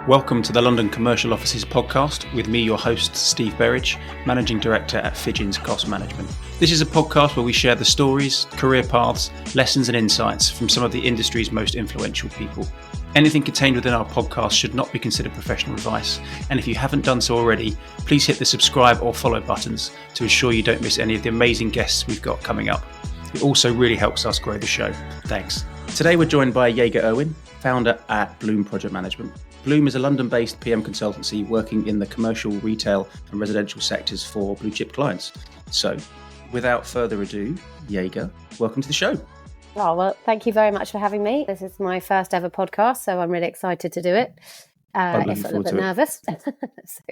Welcome to the London Commercial Offices podcast with me, your host, Steve Berridge, Managing Director at Fidgens Cost Management. This is a podcast where we share the stories, career paths, lessons and insights from some of the industry's most influential people. Anything contained within our podcast should not be considered professional advice, and if you haven't done so already, please hit the subscribe or follow buttons to ensure you don't miss any of the amazing guests we've got coming up. It also really helps us grow the show. Thanks. Today we're joined by Yaeger Erwin, founder at Bloom Project Management. Bloom is a London-based PM consultancy working in the commercial, retail and residential sectors for blue chip clients. So, without further ado, Yaeger, welcome to the show. Oh, well, thank you very much for having me. This is my first ever podcast, so I'm really excited to do it. I'm a little bit nervous.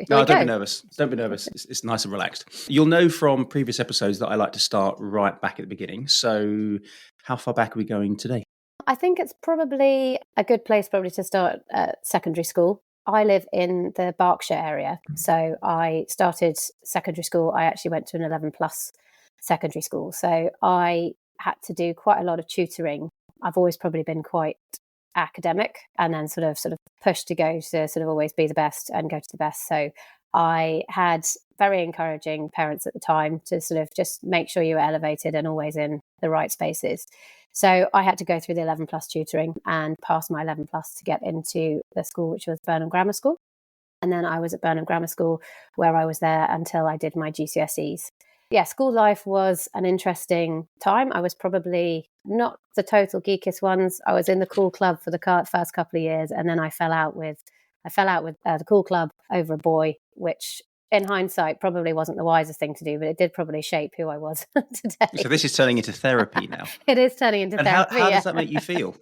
No, don't be nervous. Don't be nervous. It's nice and relaxed. You'll know from previous episodes that I like to start right back at the beginning. So how far back are we going today? I think it's probably a good place to start at secondary school. I live in the Berkshire area. So I started secondary school. I actually went to an 11 plus secondary school. So I had to do quite a lot of tutoring. I've always probably been quite academic and then sort of pushed to go to sort of always be the best and go to the best. So I had very encouraging parents at the time to sort of just make sure you were elevated and always in the right spaces. So I had to go through the 11 plus tutoring and pass my 11 plus to get into the school, which was Burnham Grammar School. And then I was at Burnham Grammar School where I was there until I did my GCSEs. Yeah, school life was an interesting time. I was probably not the total geekiest ones. I was in the cool club for the first couple of years, and then I fell out with the cool club over a boy, which in hindsight probably wasn't the wisest thing to do, but it did probably shape who I was today. So this is turning into therapy now. It is turning into therapy. How does that make you feel?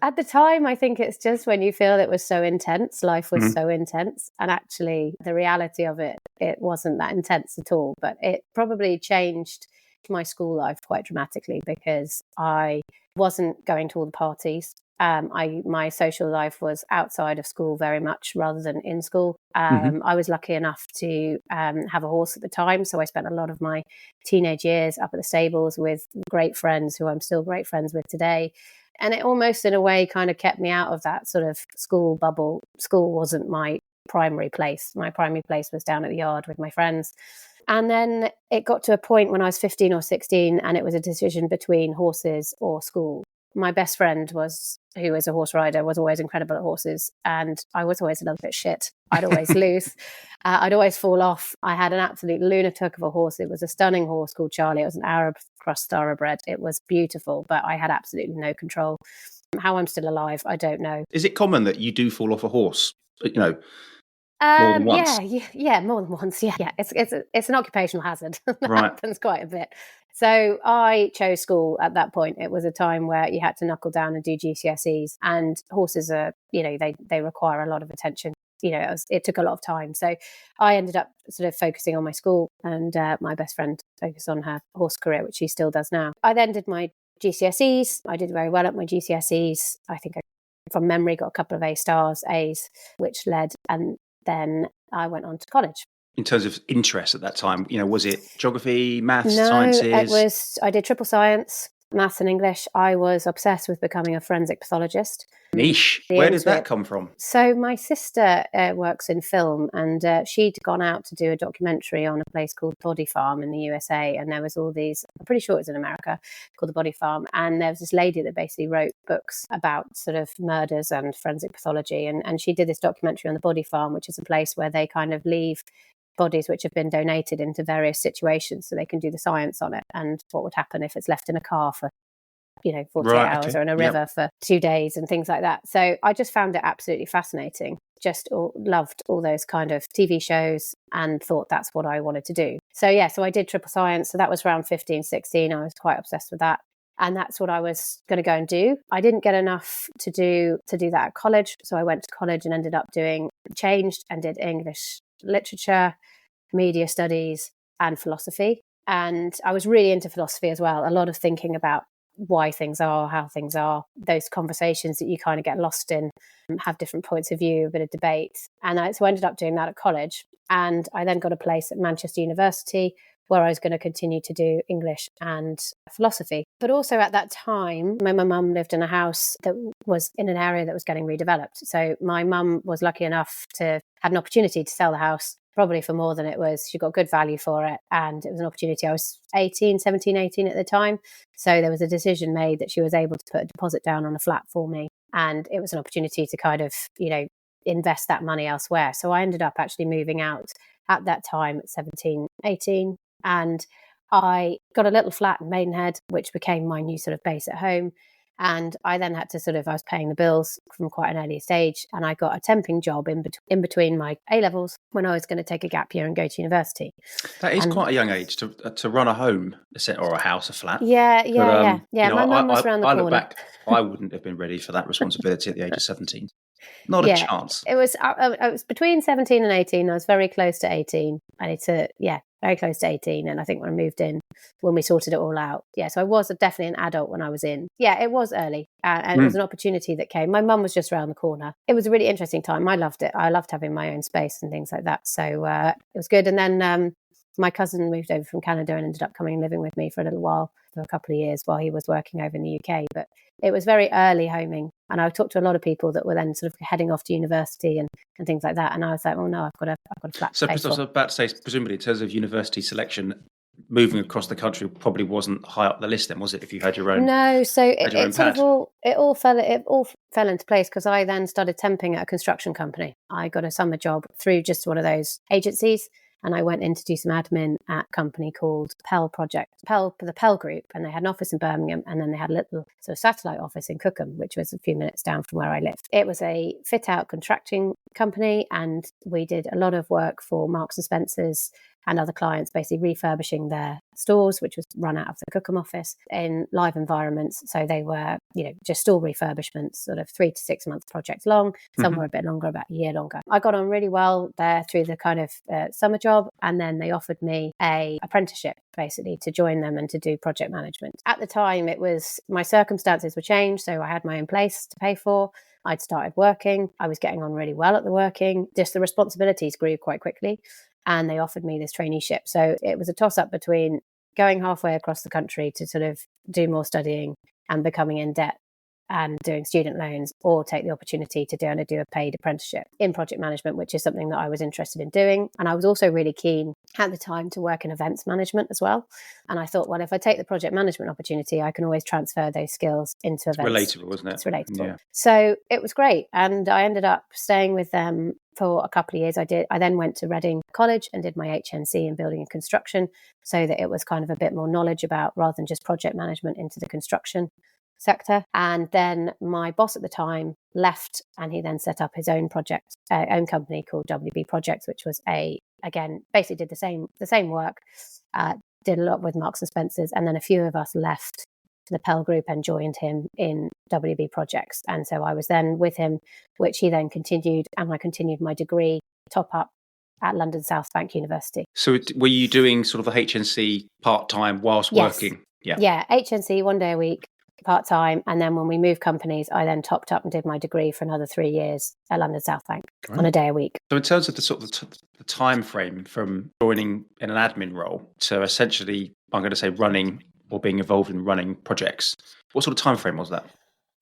At the time, I think it's just when you feel it was so intense, life was so intense. And actually, the reality of it wasn't that intense at all. But it probably changed my school life quite dramatically because I wasn't going to all the parties. My social life was outside of school very much rather than in school. I was lucky enough to have a horse at the time. So I spent a lot of my teenage years up at the stables with great friends who I'm still great friends with today. And it almost in a way kind of kept me out of that sort of school bubble. School wasn't my primary place. My primary place was down at the yard with my friends. And then it got to a point when I was 15 or 16 and it was a decision between horses or school. My best friend who was a horse rider, was always incredible at horses. And I was always a little bit shit. I'd always lose. I'd always fall off. I had an absolute lunatic of a horse. It was a stunning horse called Charlie. It was an Arab cross thoroughbred. It was beautiful, but I had absolutely no control. How I'm still alive, I don't know. Is it common that you do fall off a horse? More than once? Yeah, more than once. Yeah. It's an occupational hazard. That Right. happens quite a bit. So I chose school at that point. It was a time where you had to knuckle down and do GCSEs, and horses are, they require a lot of attention. It took a lot of time. So I ended up sort of focusing on my school, and my best friend focused on her horse career, which she still does now. I then did my GCSEs. I did very well at my GCSEs. I think I, from memory, got a couple of A's, which led, and then I went on to college. In terms of interest at that time, was it geography, maths, No, sciences? I did triple science, maths and English. I was obsessed with becoming a forensic pathologist. Niche. Where does that come from? So my sister works in film, and she'd gone out to do a documentary on a place called Body Farm in the USA. And there was all these, I'm pretty sure it was in America, called the Body Farm. And there was this lady that basically wrote books about sort of murders and forensic pathology. And she did this documentary on the Body Farm, which is a place where they kind of leave bodies which have been donated into various situations so they can do the science on it and what would happen if it's left in a car for 48 hours or in a river for 2 days and things like that. So I just found it absolutely fascinating. Just loved all those kind of TV shows and thought that's what I wanted to do. So I did triple science. So that was around 15, 16. I was quite obsessed with that. And that's what I was going to go and do. I didn't get enough to do that at college. So I went to college and ended up changed and did English literature, media studies and philosophy. And I was really into philosophy as well. A lot of thinking about why things are, how things are, those conversations that you kind of get lost in, have different points of view, a bit of debate. And so I ended up doing that at college. And I then got a place at Manchester University where I was going to continue to do English and philosophy. But also at that time, my mum lived in a house that was in an area that was getting redeveloped. So my mum was lucky enough to have an opportunity to sell the house, probably for more than it was. She got good value for it. And it was an opportunity. I was 17, 18 at the time. So there was a decision made that she was able to put a deposit down on a flat for me. And it was an opportunity to kind of, invest that money elsewhere. So I ended up actually moving out at that time at 17, 18. And I got a little flat in Maidenhead, which became my new sort of base at home. And I then had to I was paying the bills from quite an early stage. And I got a temping job in between my A-levels when I was going to take a gap year and go to university. That is quite a young age to run a home or a house, a flat. Yeah. My mum was around the corner. I look back, I wouldn't have been ready for that responsibility at the age of 17. Not a chance. It was between 17 and 18. I was very close to 18. Very close to 18. And I think when I moved in, when we sorted it all out. Yeah, so I was definitely an adult when I was in. Yeah, it was early. And it was an opportunity that came. My mum was just around the corner. It was a really interesting time. I loved it. I loved having my own space and things like that. So it was good. And then my cousin moved over from Canada and ended up coming and living with me for a little while, for a couple of years while he was working over in the UK. But it was very early homing. And I talked to a lot of people that were then sort of heading off to university and things like that. And I was like, oh no, I've got a flat. So I was about to say, presumably in terms of university selection, moving across the country probably wasn't high up the list then, was it? If you had your own. No, so it all fell into place because I then started temping at a construction company. I got a summer job through just one of those agencies. And I went in to do some admin at a company called Pell Project, the Pell Group. And they had an office in Birmingham. And then they had a little sort of satellite office in Cookham, which was a few minutes down from where I lived. It was a fit-out contracting company. And we did a lot of work for Marks and Spencer's and other clients, basically refurbishing their stores, which was run out of the Cookham office, in live environments. So they were, just store refurbishments, sort of 3 to 6 month projects long. Some were a bit longer, about a year longer. I got on really well there through the kind of summer job. And then they offered me a apprenticeship, basically, to join them and to do project management. At the time, my circumstances were changed. So I had my own place to pay for. I'd started working. I was getting on really well at the working. Just the responsibilities grew quite quickly. And they offered me this traineeship. So it was a toss-up between going halfway across the country to sort of do more studying and becoming in debt and doing student loans, or take the opportunity to do a paid apprenticeship in project management, which is something that I was interested in doing. And I was also really keen at the time to work in events management as well. And I thought, well, if I take the project management opportunity, I can always transfer those skills into events. It's relatable, isn't it? It's relatable. Yeah. So it was great. And I ended up staying with them for a couple of years. I then went to Reading College and did my HNC in building and construction, so that it was kind of a bit more knowledge about, rather than just project management, into the construction sector. And then my boss at the time left, and he then set up his own own company called WB Projects, which was basically did the same work, did a lot with Marks and Spencer's, and then a few of us left the Pell Group and joined him in WB Projects. And so I was then with him, which he then continued, and I continued my degree top up at London Southbank University. So were you doing sort of the HNC part-time whilst working? Yeah, HNC 1 day a week, part-time. And then when we moved companies, I then topped up and did my degree for another 3 years at London Southbank on a day a week. So in terms of the time frame from joining in an admin role to essentially, I'm going to say, running or being involved in running projects, what sort of time frame was that?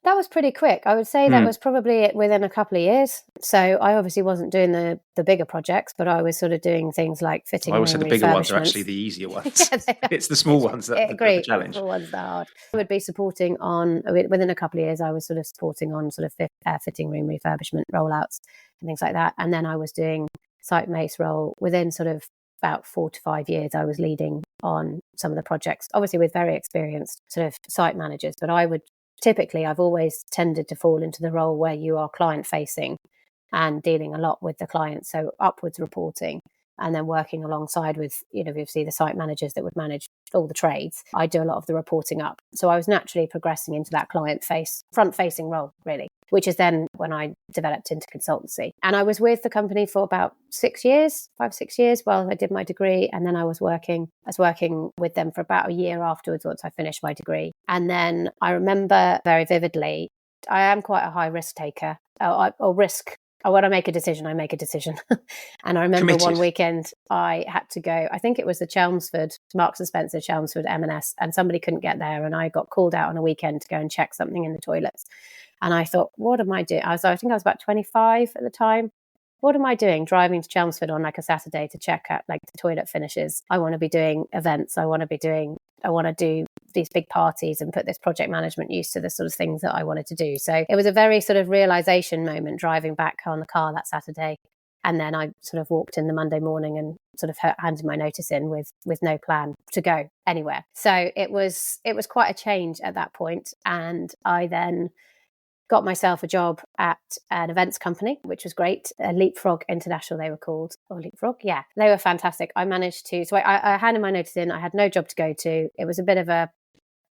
That was pretty quick. I would say that was probably within a couple of years. So I obviously wasn't doing the bigger projects, but I was sort of doing things like fitting. I would say the bigger ones are actually the easier ones. It's the small ones that are the challenge. The small ones that are hard. I would be supporting on, within a couple of years, I was sort of supporting on sort of fitting room refurbishment rollouts and things like that. And then I was doing site mace role within sort of about 4 to 5 years. I was leading on some of the projects, obviously with very experienced sort of site managers, but I've always tended to fall into the role where you are client facing and dealing a lot with the client. So upwards reporting, and then working alongside with, obviously the site managers that would manage all the trades. I do a lot of the reporting up. So I was naturally progressing into that front facing role, really, which is then when I developed into consultancy. And I was with the company for about 6 years, 5-6 years while I did my degree. And then I was working with them for about a year afterwards once I finished my degree. And then I remember very vividly, I am quite a high risk taker, or risk when I make a decision, I make a decision. And I remember Committed. one weekend I had to go, I think it was the Chelmsford, Marks and Spencer, Chelmsford M&S, and somebody couldn't get there. And I got called out on a weekend to go and check something in the toilets. And I thought, what am I doing? I think I was about 25 at the time. What am I doing driving to Chelmsford on like a Saturday to check out like the toilet finishes? I want to be doing events. I want to do these big parties and put this project management used to the sort of things that I wanted to do. So it was a very sort of realization moment driving back on the car that Saturday. And then I sort of walked in the Monday morning and sort of handed my notice in with no plan to go anywhere. So it was quite a change at that point. And I then got myself a job at an events company, which was great. Leapfrog International, they were called. Or Leapfrog, yeah. They were fantastic. I managed to, so I handed my notice in. I had no job to go to. It was a bit of a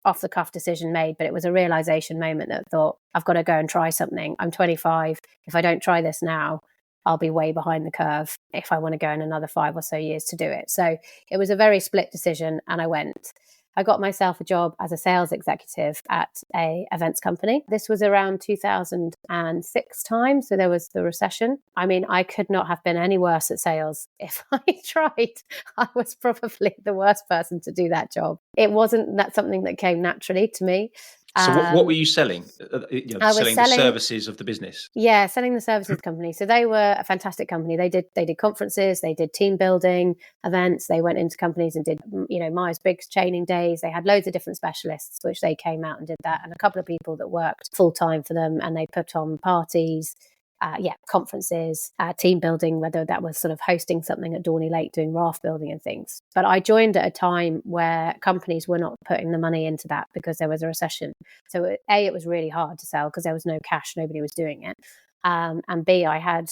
off-the-cuff decision made, but it was a realization moment that I thought, I've got to go and try something. I'm 25. If I don't try this now, I'll be way behind the curve if I want to go in another 5 or so years to do it. So it was a very split decision, and I went. I got myself a job as a sales executive at a events company. This was around 2006 time, so there was the recession. I mean, I could not have been any worse at sales if I tried. I was probably the worst person to do that job. It wasn't that something that came naturally to me. So what were you selling? I was selling the services of the business. Yeah, selling the services company. So they were a fantastic company. They did conferences, they did team building events. They went into companies and did, Myers-Briggs training days. They had loads of different specialists, which they came out and did that. And a couple of people that worked full time for them, and they put on parties, conferences, team building, whether that was sort of hosting something at Dorney Lake, doing raft building and things. But I joined at a time where companies were not putting the money into that because there was a recession. So it was really hard to sell because there was no cash, nobody was doing it. And B, I had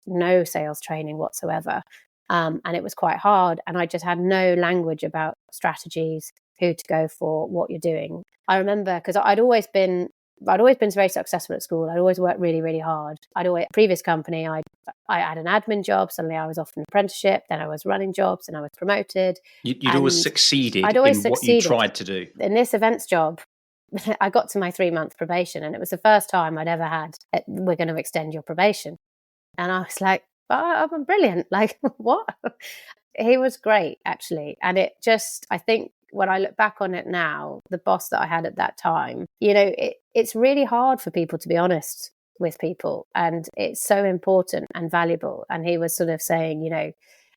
no sales training whatsoever. And it was quite hard. And I just had no language about strategies, who to go for, what you're doing. I remember because I'd always been very successful at school. I'd always worked really, really hard. Previous company, I had an admin job. Suddenly I was off an apprenticeship. Then I was running jobs and I was promoted. You'd always succeeded what you tried to do. In this events job, I got to my 3-month probation, and it was the first time I'd ever had, we're going to extend your probation. And I was like, oh, I'm brilliant. Like, what? He was great, actually. And it just, I think, when I look back on it now, the boss that I had at that time, it's really hard for people to be honest with people, and it's so important and valuable. And he was sort of saying,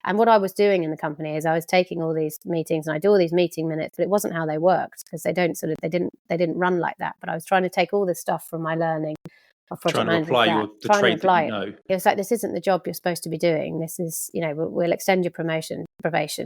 and what I was doing in the company is I was taking all these meetings, and I do all these meeting minutes, but it wasn't how they worked, because they didn't run like that. But I was trying to take all this stuff from my learning of project management, the trade that you know. It was like, this isn't the job you're supposed to be doing. This is, we'll extend your probation,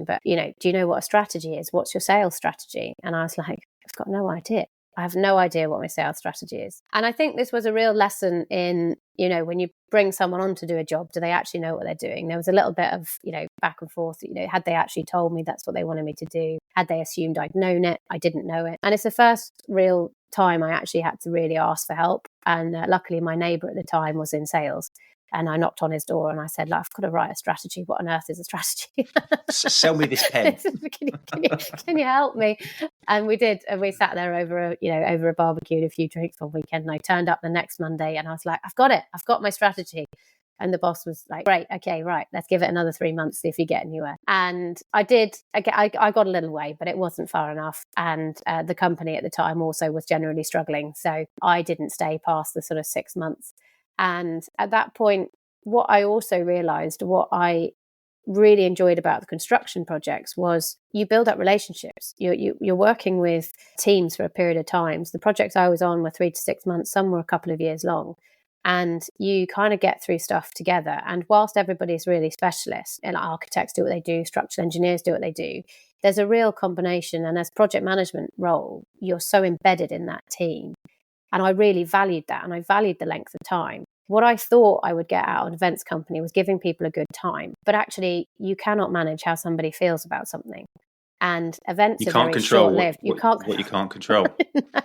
but do you know what a strategy is? What's your sales strategy? And I was like, I've got no idea. I have no idea what my sales strategy is. And I think this was a real lesson in, when you bring someone on to do a job, do they actually know what they're doing? There was a little bit of, back and forth, had they actually told me that's what they wanted me to do? Had they assumed I'd known it? I didn't know it. And it's the first real time I actually had to really ask for help. And luckily my neighbour at the time was in sales. And I knocked on his door and I said, I've got to write a strategy. What on earth is a strategy? Sell me this pen. Can you help me? And we did. And we sat there over a barbecue and a few drinks one weekend. And I turned up the next Monday and I was like, I've got it. I've got my strategy. And the boss was like, great, okay, right, let's give it another 3 months, see if you get anywhere. And I did. I got a little way, but it wasn't far enough. And the company at the time also was generally struggling. So I didn't stay past the sort of 6 months. And at that point, what I also realized, what I really enjoyed about the construction projects, was you build up relationships. You're working with teams for a period of time. So the projects I was on were 3 to 6 months. Some were a couple of years long. And you kind of get through stuff together. And whilst everybody's really specialist, and architects do what they do, structural engineers do what they do, there's a real combination. And as project management role, you're so embedded in that team. And I really valued that. And I valued the length of time. What I thought I would get out of an events company was giving people a good time. But actually, you cannot manage how somebody feels about something. And events are very short-lived. What you can't control. No.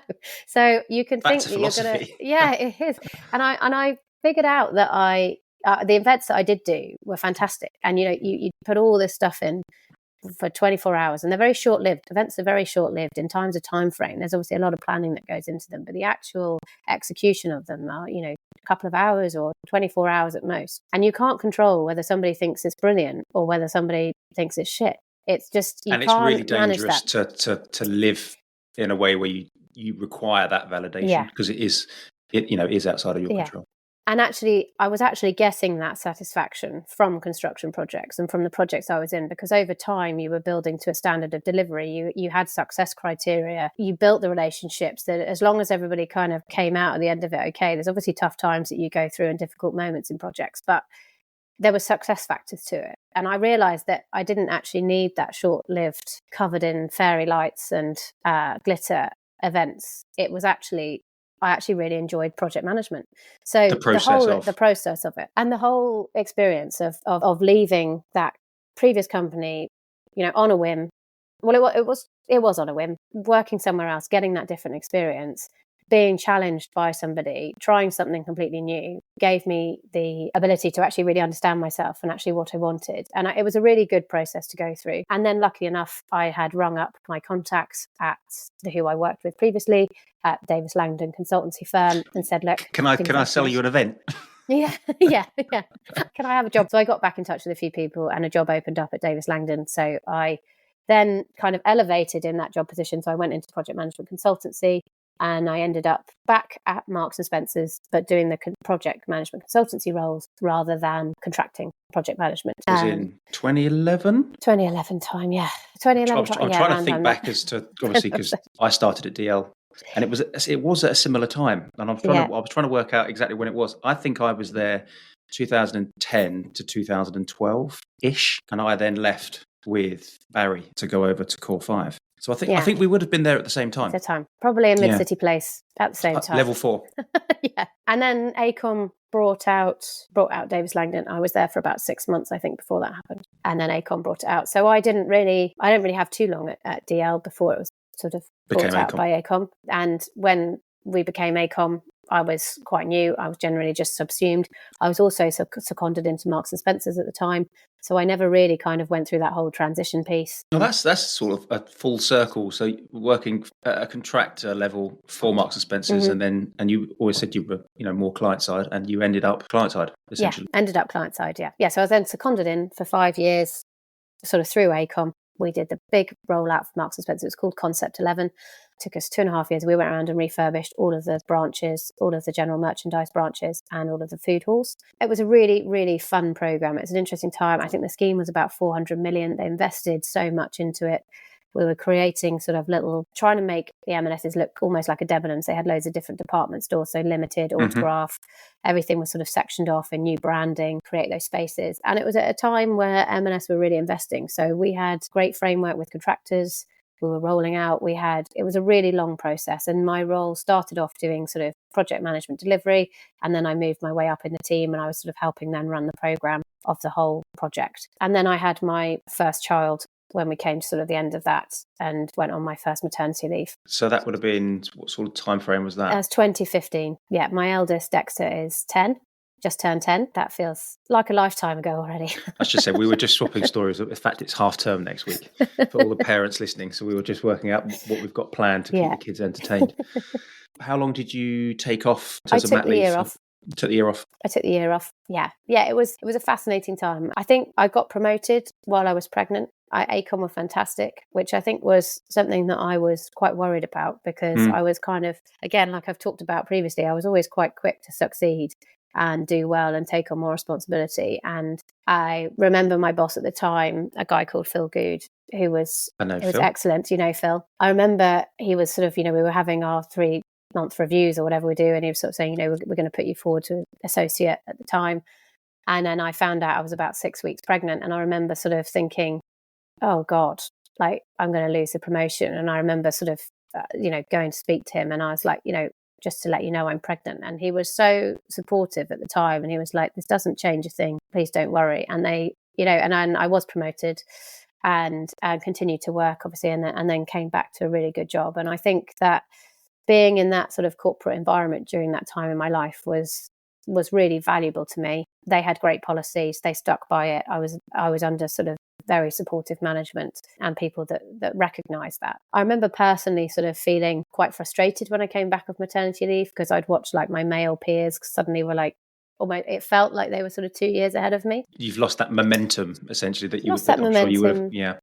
So you can Back think to that you're going to... philosophy. Yeah, it is. And I figured out that the events that I did do were fantastic. And, you put all this stuff in for 24 hours, and they're very short-lived. Events are very short-lived in terms of time frame. There's obviously a lot of planning that goes into them, but the actual execution of them are, couple of hours or 24 hours at most. And you can't control whether somebody thinks it's brilliant or whether somebody thinks it's shit. It's just, you and can't it's really manage dangerous that. to live in a way where you require that validation, because it is outside of your control. And actually, I was actually getting that satisfaction from construction projects and from the projects I was in, because over time you were building to a standard of delivery. You had success criteria. You built the relationships that, as long as everybody kind of came out at the end of it, okay, there's obviously tough times that you go through and difficult moments in projects, but there were success factors to it. And I realized that I didn't actually need that short-lived, covered in fairy lights and glitter events. It was actually, I actually really enjoyed project management. So the process of it, and the whole experience of leaving that previous company, on a whim. Well, it was on a whim, working somewhere else, getting that different experience, being challenged by somebody, trying something completely new, gave me the ability to actually really understand myself and actually what I wanted. And it was a really good process to go through. And then lucky enough, I had rung up my contacts at who I worked with previously at Davis Langdon consultancy firm and said, look, can I sell you an event? Yeah. Can I have a job? So I got back in touch with a few people and a job opened up at Davis Langdon. So I then kind of elevated in that job position. So I went into project management consultancy. And I ended up back at Marks and Spencer's, but doing the project management consultancy roles rather than contracting project management. It was in 2011? 2011 time, yeah. 2011 I'm trying to think back as to, obviously, because I started at DL and it was at a similar time. And I was trying to work out exactly when it was. I think I was there 2010 to 2012-ish. And I then left with Barry to go over to Core 5. So I think we would have been there at the same time. At the time. Probably a mid-city place at the same time. Level 4. Yeah. And then ACOM brought out Davis Langdon. I was there for about 6 months, I think, before that happened. And then ACOM brought it out. So I didn't really have too long at DL before it was sort of brought out by ACOM. And when we became ACOM, I was quite new. I was generally just subsumed. I was also seconded into Marks and Spencer's at the time. So I never really kind of went through that whole transition piece. Well, that's sort of a full circle. So working at a contractor level for Marks and Spencer's, and you always said you were more client side, and you ended up client side essentially. Yeah, ended up client side. Yeah. So I was then seconded in for 5 years, sort of through ACOM. We did the big rollout for Marks and Spencer. It was called Concept 11. Took us 2.5 years. We went around and refurbished all of the branches, all of the general merchandise branches and all of the food halls. It was a really, really fun program. It was an interesting time. I think the scheme was about 400 million. They invested so much into it. We were creating sort of trying to make the M&Ss look almost like a Debenhams. They had loads of different department stores, so limited, autograph, everything was sort of sectioned off in new branding, create those spaces. And it was at a time where M&S were really investing. So we had great framework with contractors. We were rolling out. It was a really long process. And my role started off doing sort of project management delivery. And then I moved my way up in the team and I was sort of helping them run the program of the whole project. And then I had my first child when we came to sort of the end of that and went on my first maternity leave. So that would have been, what sort of time frame was that? That was 2015. Yeah, my eldest, Dexter, is 10. Just turned 10. That feels like a lifetime ago already. I should say, we were just swapping stories. In fact, it's half term next week for all the parents listening. So we were just working out what we've got planned to keep the kids entertained. How long did you take off? I took the year off. Took the year off? I took the year off. Yeah. It was a fascinating time. I think I got promoted while I was pregnant. ACOM were fantastic, which I think was something that I was quite worried about because I was kind of, again, like I've talked about previously, I was always quite quick to succeed and do well and take on more responsibility. And I remember my boss at the time, a guy called Phil Good, who was excellent. You know, Phil. I remember he was sort of, we were having our 3-month reviews or whatever we do. And he was sort of saying, we're going to put you forward to associate at the time. And then I found out I was about 6 weeks pregnant. And I remember sort of thinking, oh God, like I'm going to lose the promotion. And I remember sort of, going to speak to him and I was like, just to let you know I'm pregnant. And he was so supportive at the time. And he was like, this doesn't change a thing. Please don't worry. And they, and I was promoted and continued to work obviously. And then came back to a really good job. And I think that being in that sort of corporate environment during that time in my life was really valuable to me. They had great policies. They stuck by it. I was under sort of very supportive management and people that recognise that. I remember personally sort of feeling quite frustrated when I came back of maternity leave, because I'd watched like my male peers suddenly were like, almost, it felt like they were sort of 2 years ahead of me. You've lost that momentum, essentially, that I'm sure you would have, yeah.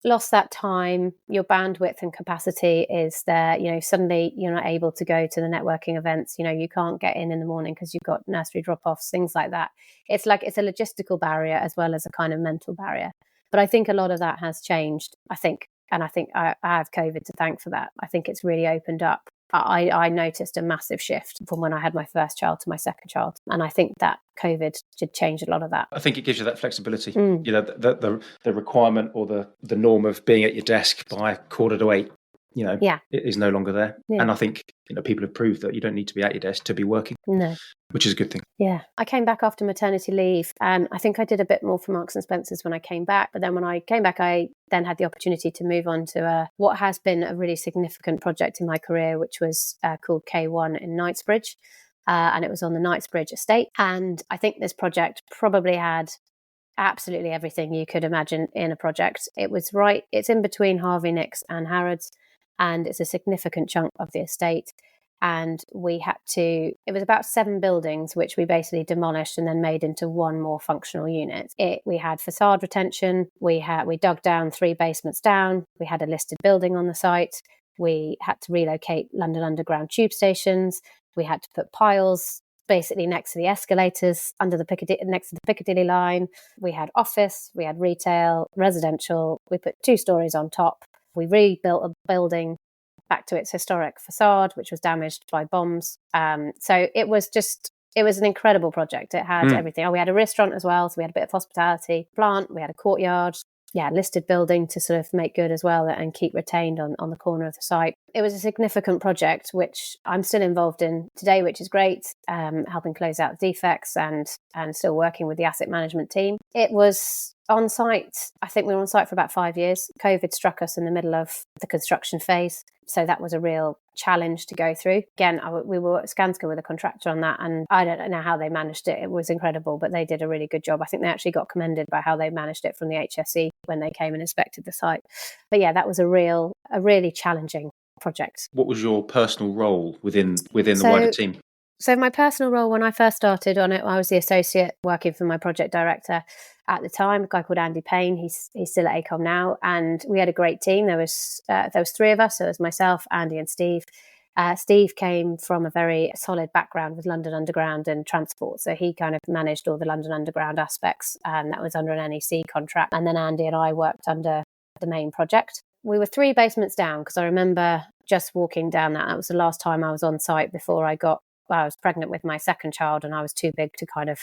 Lost that time, your bandwidth and capacity is there, suddenly you're not able to go to the networking events, you can't get in the morning because you've got nursery drop-offs, things like that. It's like, it's a logistical barrier as well as a kind of mental barrier. But I think a lot of that has changed, I think I have COVID to thank for that. I think it's really opened up. I noticed a massive shift from when I had my first child to my second child. And I think that COVID did change a lot of that. I think it gives you that flexibility. The requirement or the norm of being at your desk by 7:45, it is no longer there. Yeah. And I think, people have proved that you don't need to be at your desk to be working. No. Which is a good thing. Yeah. I came back after maternity leave, and I think I did a bit more for Marks and Spencer's when I came back. But then when I came back, I then had the opportunity to move on to what has been a really significant project in my career, which was called K1 in Knightsbridge. And it was on the Knightsbridge estate. And I think this project probably had absolutely everything you could imagine in a project. It's in between Harvey Nicks and Harrods, and it's a significant chunk of the estate. And it was about 7 buildings, which we basically demolished and then made into one more functional unit. We had facade retention. We dug down 3 basements down. We had a listed building on the site. We had to relocate London Underground tube stations. We had to put piles basically next to the escalators next to the Piccadilly line. We had office, we had retail, residential. We put 2 stories on top. We rebuilt a building back to its historic facade, which was damaged by bombs. So it was an incredible project. It had everything. We had a restaurant as well, so we had a bit of hospitality, plant, we had a courtyard, listed building to sort of make good as well and keep retained on the corner of the site. It was a significant project, which I'm still involved in today, which is great, helping close out the defects and still working with the asset management team. It was on site. I think we were on site for about 5 years. COVID struck us in the middle of the construction phase. So that was a real challenge to go through. Again, we were at Skanska with a contractor on that, and I don't know how they managed it. It was incredible, but they did a really good job. I think they actually got commended by how they managed it from the HSE when they came and inspected the site. But yeah, that was a really challenging project. What was your personal role within the wider team? So my personal role when I first started on it, I was the associate working for my project director at the time, a guy called Andy Payne. He's still at ACOM now, and we had a great team. There was 3 of us. So it was myself, Andy, and Steve. Steve came from a very solid background with London Underground and transport, so he kind of managed all the London Underground aspects, and that was under an NEC contract. And then Andy and I worked under the main project. We were 3 basements down, because I remember just walking down that. That was the last time I was on site before I was pregnant with my second child, and I was too big to kind of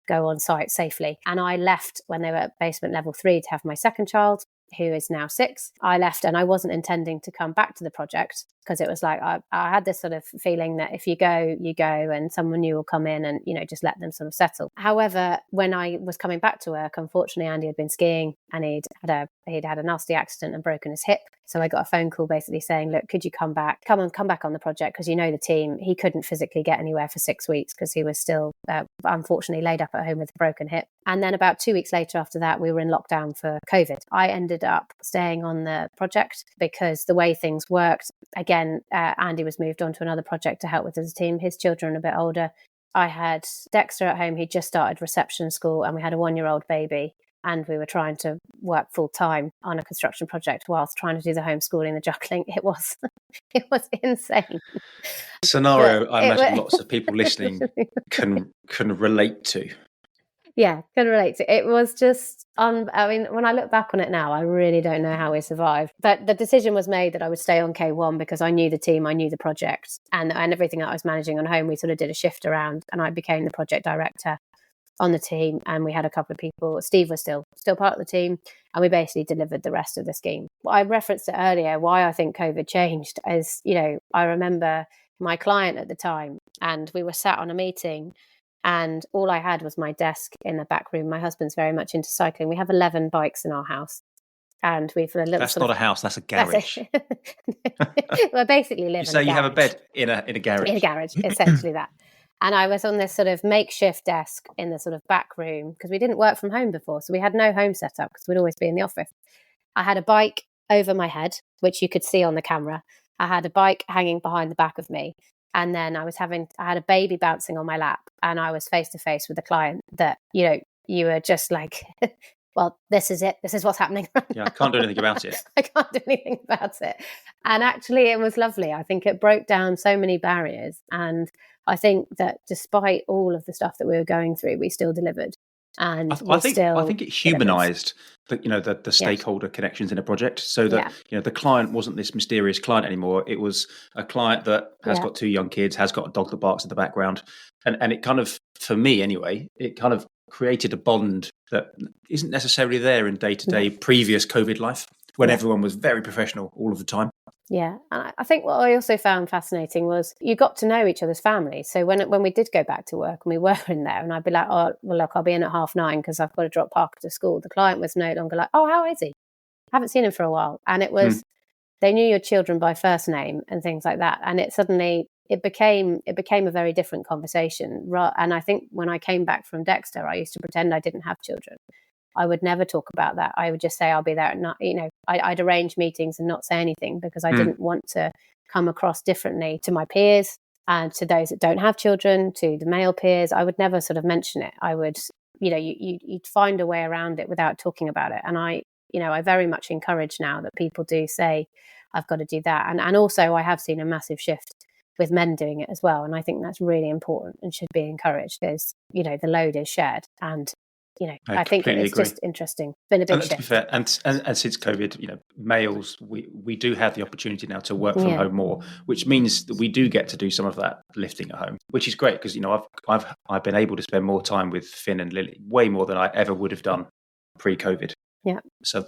go on site safely. And I left when they were at basement level 3 to have my second child, who is now 6. I left, and I wasn't intending to come back to the project, because it was like I had this sort of feeling that if you go, and someone new will come in and, just let them sort of settle. However, when I was coming back to work, unfortunately, Andy had been skiing and he'd had a nasty accident and broken his hip. So I got a phone call basically saying, look, could you come back on the project, because the team. He couldn't physically get anywhere for 6 weeks because he was still unfortunately laid up at home with a broken hip. And then about 2 weeks later after that, we were in lockdown for COVID. I ended up staying on the project because the way things worked, again, Andy was moved on to another project to help with his team. His children are a bit older. I had Dexter at home. He just started reception school, and we had a 1-year-old baby. And we were trying to work full time on a construction project whilst trying to do the homeschooling, the juggling. It was insane. Scenario I imagine lots of people listening can relate to. Yeah, can relate to. It was just, when I look back on it now, I really don't know how we survived. But the decision was made that I would stay on K1 because I knew the team, I knew the project, and everything that I was managing on home, we sort of did a shift around, and I became the project director on the team, and we had a couple of people. Steve was still part of the team, and we basically delivered the rest of the scheme. I referenced it earlier, why I think COVID changed is, I remember my client at the time, and we were sat on a meeting, and all I had was my desk in the back room. My husband's very much into cycling. We have 11 bikes in our house. And we've a little. That's not a house. That's a garage. Well, basically, live. You say you have a bed in a garage. In a garage, essentially that. And I was on this sort of makeshift desk in the sort of back room because we didn't work from home before. So we had no home setup because we'd always be in the office. I had a bike over my head, which you could see on the camera. I had a bike hanging behind the back of me. And then I had a baby bouncing on my lap, and I was face to face with a client that, you were just like, well, this is it. This is what's happening right Yeah, now. I can't do anything about it. I can't do anything about it. And actually, it was lovely. I think it broke down so many barriers. And I think that despite all of the stuff that we were going through, we still delivered. And I think it humanised the stakeholder connections in a project, so that the client wasn't this mysterious client anymore. It was a client that has got 2 young kids, has got a dog that barks in the background, and it kind of, for me anyway, it kind of created a bond that isn't necessarily there in day-to-day previous COVID life, when everyone was very professional all of the time. Yeah. And I think what I also found fascinating was you got to know each other's families. So when we did go back to work and we were in there, and I'd be like, oh, well, look, I'll be in at 9:30 because I've got to drop Parker to school. The client was no longer like, oh, how is he? I haven't seen him for a while. And it was, they knew your children by first name and things like that. And it became a very different conversation. And I think when I came back from Dexter, I used to pretend I didn't have children. I would never talk about that. I would just say I'll be there at night. I'd arrange meetings and not say anything because I didn't want to come across differently to my peers and to those that don't have children, to the male peers. I would never sort of mention it. I would, you'd find a way around it without talking about it. And I very much encourage now that people do say, I've got to do that. And also I have seen a massive shift with men doing it as well. And I think that's really important and should be encouraged because, the load is shared. And I think it's agree. Just interesting. It's been a big shift. To be fair, and since COVID, males, we do have the opportunity now to work from home more, which means that we do get to do some of that lifting at home, which is great because I've been able to spend more time with Finn and Lily, way more than I ever would have done pre-COVID. Yeah. So,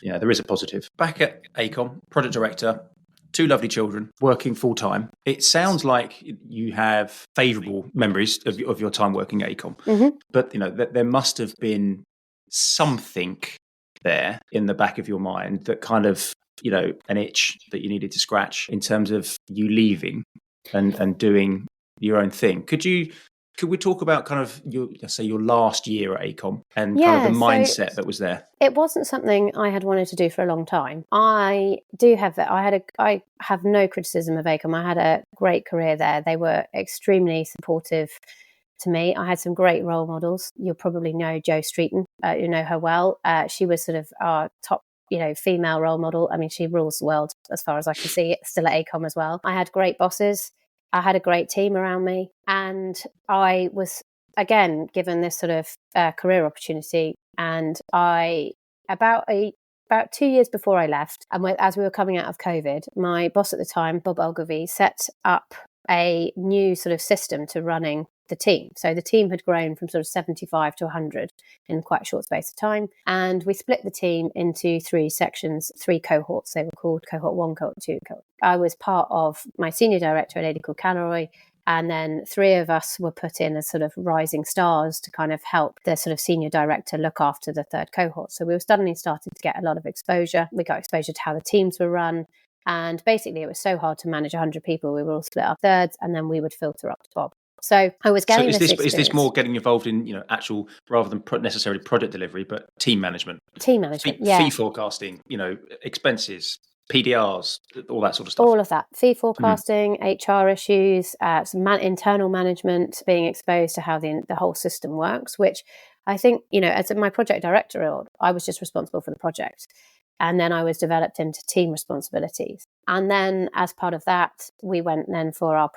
there is a positive. Back at ACOM, project director, 2 lovely children, working full time. It sounds like you have favourable memories of your time working at ACOM, but there must have been something there in the back of your mind that kind of an itch that you needed to scratch in terms of you leaving and doing your own thing. Could we talk about kind of your last year at ACOM and kind of the mindset that was there? It wasn't something I had wanted to do for a long time. I do have that. I have no criticism of ACOM. I had a great career there. They were extremely supportive to me. I had some great role models. You'll probably know Jo Streeton. You know her well. She was sort of our top female role model. I mean, she rules the world as far as I can see, still at ACOM as well. I had great bosses. I had a great team around me, and I was, again, given this sort of career opportunity. And about 2 years before I left, and as we were coming out of COVID, my boss at the time, Bob Ogilvie, set up a new sort of system to running the team. So the team had grown from sort of 75 to 100 in quite a short space of time. And we split the team into 3 sections, 3 cohorts. They were called cohort 1, cohort 2. I was part of my senior director, a lady called Calroy. And then 3 of us were put in as sort of rising stars to kind of help the sort of senior director look after the 3rd cohort. So we were suddenly starting to get a lot of exposure. We got exposure to how the teams were run. And basically, it was so hard to manage 100 people. We were all split up thirds, and then we would filter up to Bob. So I was getting this experience. Is this more getting involved in actual, rather than necessarily project delivery, but team management? Team management, fee forecasting, expenses, PDRs, all that sort of stuff. All of that. Fee forecasting, HR issues, some internal management, being exposed to how the whole system works, which I think, as my project director, I was just responsible for the project. And then I was developed into team responsibilities. And then as part of that, we went then for our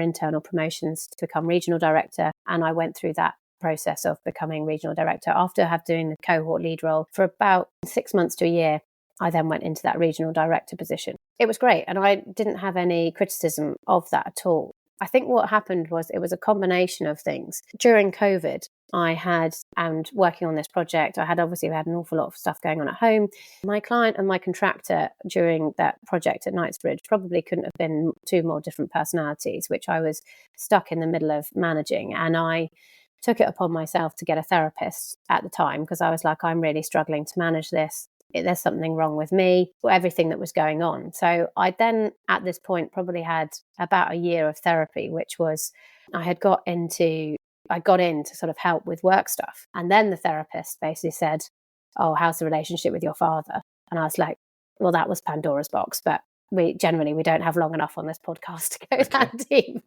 internal promotions to become regional director. And I went through that process of becoming regional director. After doing the cohort lead role for about 6 months to a year, I then went into that regional director position. It was great. And I didn't have any criticism of that at all. I think what happened was it was a combination of things. During COVID, and working on this project, we had an awful lot of stuff going on at home. My client and my contractor during that project at Knightsbridge probably couldn't have been 2 more different personalities, which I was stuck in the middle of managing. And I took it upon myself to get a therapist at the time because I was like, I'm really struggling to manage this. there's something wrong with me, or everything that was going on. So I then, at this point, probably had about a year of therapy, which was, I got in to sort of help with work stuff. And then the therapist basically said, oh, how's the relationship with your father? And I was like, well, that was Pandora's box, but we don't have long enough on this podcast to go that deep.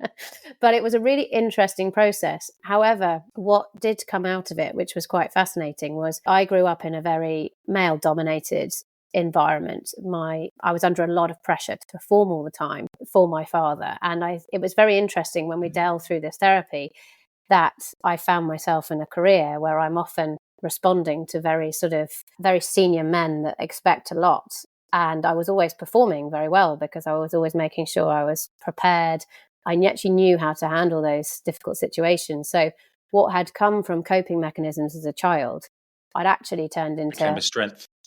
But it was a really interesting process. However, what did come out of it, which was quite fascinating, was I grew up in a very male-dominated environment. I was under a lot of pressure to perform all the time for my father. And it was very interesting when we delved through this therapy that I found myself in a career where I'm often responding to very senior men that expect a lot. And I was always performing very well because I was always making sure I was prepared. I actually knew how to handle those difficult situations. So what had come from coping mechanisms as a child, I'd actually turned into a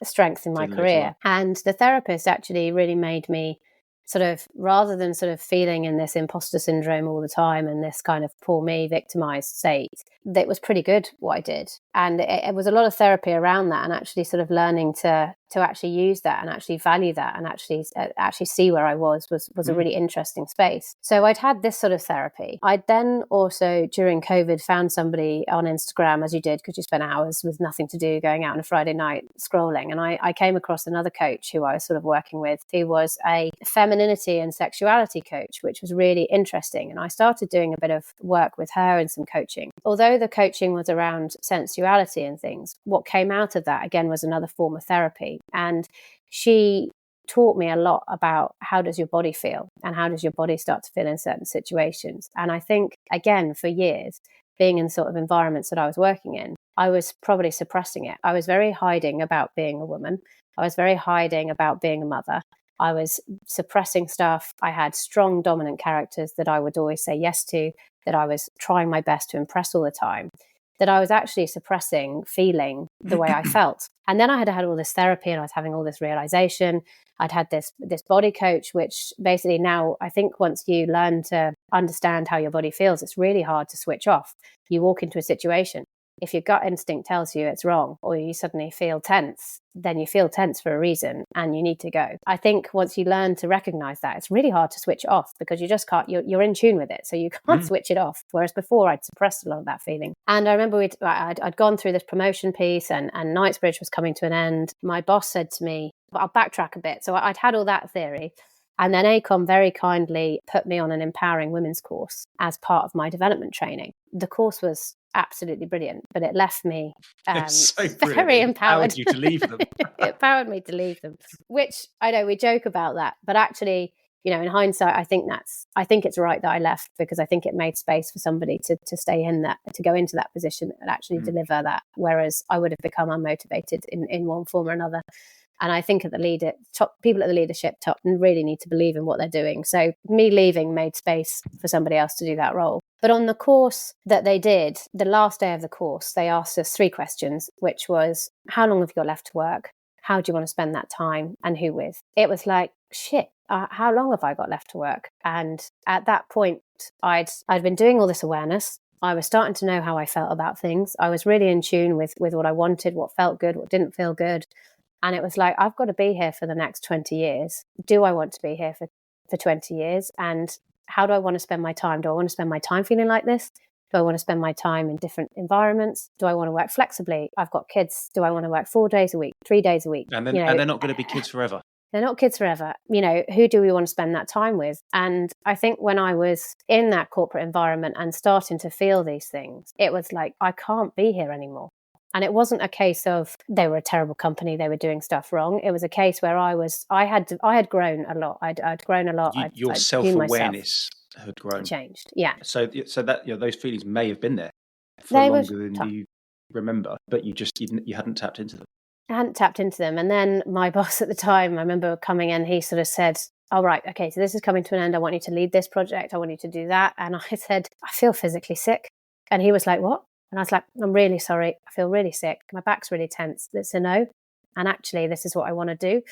strength in my career. And the therapist actually really made me sort of, rather than sort of feeling in this imposter syndrome all the time and this kind of poor me victimized state, that was pretty good what I did. And it was a lot of therapy around that, and actually sort of learning to actually use that and actually value that and actually see where I was a really interesting space. So I'd had this sort of therapy. I'd then also, during COVID, found somebody on Instagram, as you did, because you spent hours with nothing to do going out on a Friday night scrolling. And I came across another coach who I was sort of working with, who was a femininity and sexuality coach, which was really interesting. And I started doing a bit of work with her and some coaching. Although the coaching was around sensuality and things, what came out of that, again, was another form of therapy. And she taught me a lot about how does your body feel and how does your body start to feel in certain situations. And I think, again, for years, being in sort of environments that I was working in, I was probably suppressing it. I was very hiding about being a woman. I was very hiding about being a mother. I was suppressing stuff. I had strong dominant characters that I would always say yes to, that I was trying my best to impress all the time, that I was actually suppressing feeling the way I felt. And then I had all this therapy and I was having all this realization. I'd had this body coach, which basically now, I think once you learn to understand how your body feels, it's really hard to switch off. You walk into a situation, if your gut instinct tells you it's wrong, or you suddenly feel tense, then you feel tense for a reason and you need to go. I think once you learn to recognize that, it's really hard to switch off because you just can't, you're in tune with it. So you can't switch it off. Whereas before I'd suppressed a lot of that feeling. And I remember I'd gone through this promotion piece and Knightsbridge was coming to an end. My boss said to me, well, I'll backtrack a bit. So I'd had all that theory. And then ACOM very kindly put me on an empowering women's course as part of my development training. The course was absolutely brilliant, but it left me very empowered. It empowered you to leave them. It empowered me to leave them, which I know we joke about that, but actually, you know, in hindsight, I think it's right that I left, because I think it made space for somebody to stay in that, to go into that position and actually deliver that, whereas I would have become unmotivated in one form or another. And I think people at the leadership top really need to believe in what they're doing. So me leaving made space for somebody else to do that role. But on the course that they did, the last day of the course, they asked us 3 questions, which was, how long have you got left to work? How do you want to spend that time? And who with? It was like, shit, how long have I got left to work? And at that point, I'd been doing all this awareness. I was starting to know how I felt about things. I was really in tune with what I wanted, what felt good, what didn't feel good. And it was like, I've got to be here for the next 20 years. Do I want to be here for 20 years? And how do I want to spend my time? Do I want to spend my time feeling like this? Do I want to spend my time in different environments? Do I want to work flexibly? I've got kids. Do I want to work 4 days a week, 3 days a week? And they're not going to be kids forever. They're not kids forever. You know, who do we want to spend that time with? And I think when I was in that corporate environment and starting to feel these things, it was like, I can't be here anymore. And it wasn't a case of they were a terrible company, they were doing stuff wrong. It was a case where I had grown a lot. I'd grown a lot. Your self-awareness had grown. Changed, yeah. So that, you know, those feelings may have been there for longer than you remember, but you hadn't tapped into them. I hadn't tapped into them. And then my boss at the time, I remember coming in, he sort of said, all right, okay, so this is coming to an end. I want you to lead this project. I want you to do that. And I said, I feel physically sick. And he was like, what? And I was like, I'm really sorry. I feel really sick. My back's really tense. It's a no. And actually, this is what I want to do.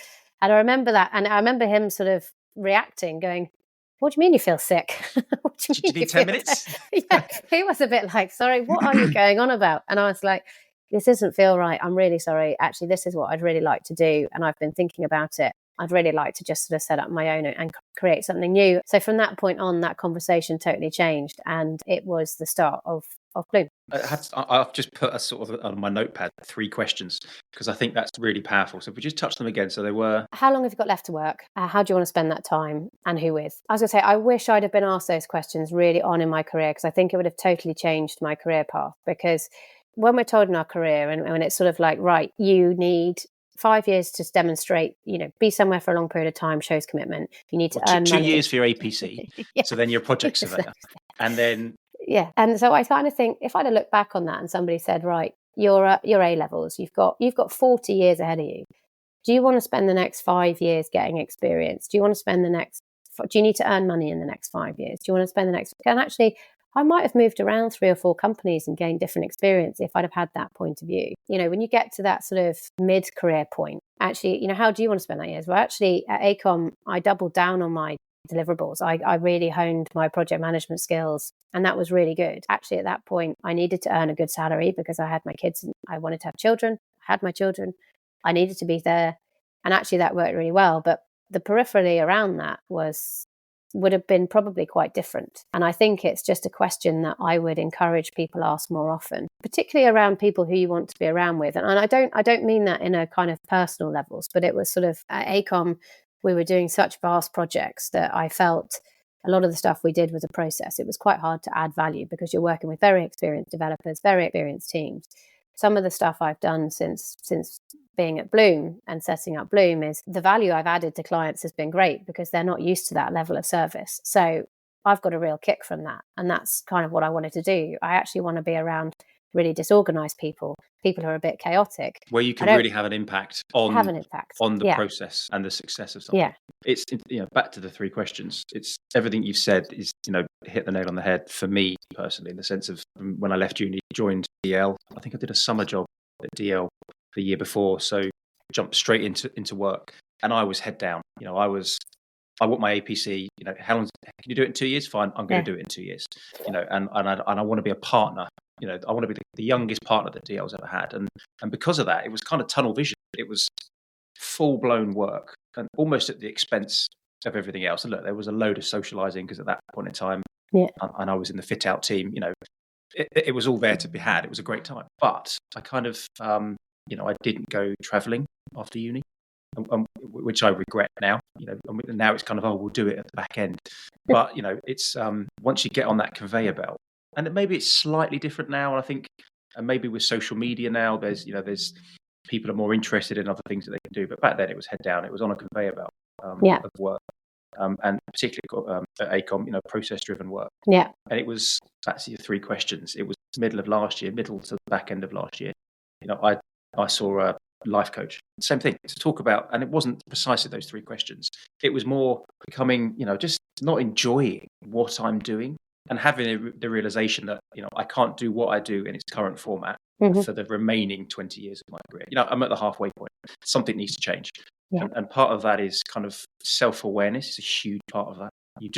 And I remember that. And I remember him sort of reacting, going, what do you mean you feel sick? What do you mean? Did you need 10 minutes? Yeah, he was a bit like, sorry, what are you going on about? And I was like, this doesn't feel right. I'm really sorry. Actually, this is what I'd really like to do. And I've been thinking about it. I'd really like to just sort of set up my own and create something new. So from that point on, that conversation totally changed. And it was the start of Bloom. I've just put a sort of on my notepad 3 questions because I think that's really powerful. So if we just touch them again. So they were: how long have you got left to work? How do you want to spend that time, and who with? I was going to say, I wish I'd have been asked those questions really on in my career, because I think it would have totally changed my career path. Because when we're told in our career, and when it's sort of like, right, you need 5 years to demonstrate, be somewhere for a long period of time, shows commitment. You need to earn 2 money. years for your APC. Yeah. So then you're a project surveyor. And then... Yeah. And so I kind of think, if I'd have looked back on that and somebody said, right, you're A levels, you've got 40 years ahead of you. Do you want to spend the next 5 years getting experience? Do you want to spend do you need to earn money in the next 5 years? Do you want to spend and actually, I might have moved around 3 or 4 companies and gained different experience if I'd have had that point of view. When you get to that sort of mid-career point, actually, how do you want to spend that years? Well, actually, at AECOM, I doubled down on my deliverables. I really honed my project management skills, and that was really good. Actually, at that point, I needed to earn a good salary because I had my kids and I wanted to have children. I had my children. I needed to be there. And actually, that worked really well. But the peripherally around that would have been probably quite different. And I think it's just a question that I would encourage people ask more often, particularly around people who you want to be around with. And I don't mean that in a kind of personal levels, but it was sort of at AECOM, we were doing such vast projects that I felt a lot of the stuff we did was a process. It was quite hard to add value because you're working with very experienced developers, very experienced teams. Some of the stuff I've done since being at Bloom and setting up Bloom is the value I've added to clients has been great because they're not used to that level of service. So I've got a real kick from that. And that's kind of what I wanted to do. I actually want to be around really disorganized people who are a bit chaotic. Where you can really have an impact on the process and the success of something. Yeah. It's, back to the 3 questions. It's everything you've said is, hit the nail on the head for me personally, in the sense of when I left uni, joined DL. I think I did a summer job at DL the year before. So jumped straight into work, and I was head down. I want my APC. How long can you do it in 2 years? Fine, I'm going to do it in 2 years. And I want to be a partner. I want to be the youngest partner that DL's ever had, and because of that, it was kind of tunnel vision. It was full blown work, and almost at the expense of everything else. And look, there was a load of socialising because at that point in time, and I was in the fit out team. It was all there to be had. It was a great time, but I kind of I didn't go travelling after uni, which I regret now. Now it's kind of, we'll do it at the back end. But it's once you get on that conveyor belt, and maybe it's slightly different now. And I think, and maybe with social media now, there's people are more interested in other things that they can do. But back then, it was head down. It was on a conveyor belt of work, and particularly at AECOM, process-driven work. Yeah. And it was, that's your 3 questions. It was middle to the back end of last year. I saw a life coach, same thing, to talk about, and it wasn't precisely those 3 questions. It was more becoming, just not enjoying what I'm doing and having the realization that, I can't do what I do in its current format for the remaining 20 years of my career. I'm at the halfway point. Something needs to change. Yeah. And part of that is kind of self-awareness. It's a huge part of that. You